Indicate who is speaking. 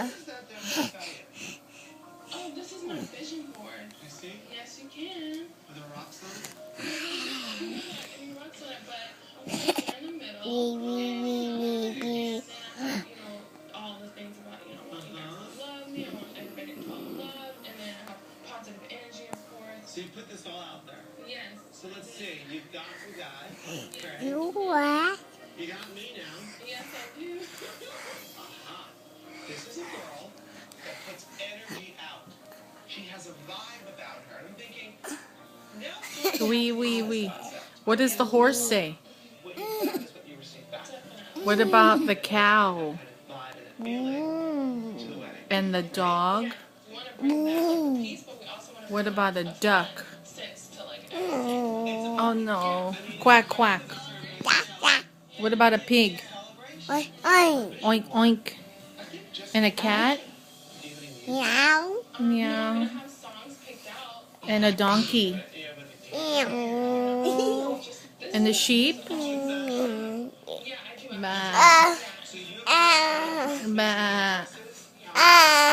Speaker 1: is that down there beside you?
Speaker 2: Oh, this is my fishing board.
Speaker 1: You see?
Speaker 2: Yes, you can.
Speaker 1: Are there rocks on it?
Speaker 2: Any rocks on it, but I'm going to in the middle. And then I have, all the things about, wanting guys to love me. I want everybody to fall in love. And then I have positive energy, of course.
Speaker 1: So you put this all out there?
Speaker 2: Yes.
Speaker 1: So let's see. You've got the guy. Okay.
Speaker 3: You what?
Speaker 1: You got me now.
Speaker 2: Yes, I do.
Speaker 1: Aha. This is a girl that puts energy out. She has a vibe about her. I'm thinking, no.
Speaker 4: Wee. What does the horse say?
Speaker 1: What you put out is what you receive back.
Speaker 4: What about the cow?
Speaker 1: Vibe and a feeling to the wedding.
Speaker 4: And the dog?
Speaker 2: We want to bring back like peace, but we also want to
Speaker 4: What about a duck?
Speaker 2: sense to like everything.
Speaker 4: Oh no. Quack, quack. What about a pig? Oink, oink. And a cat?
Speaker 3: Meow.
Speaker 4: Meow.
Speaker 2: Have songs picked out.
Speaker 4: And a donkey.
Speaker 3: Meow.
Speaker 4: And the sheep?
Speaker 2: Yeah, I do.
Speaker 4: Bah. Bah.
Speaker 3: Ah.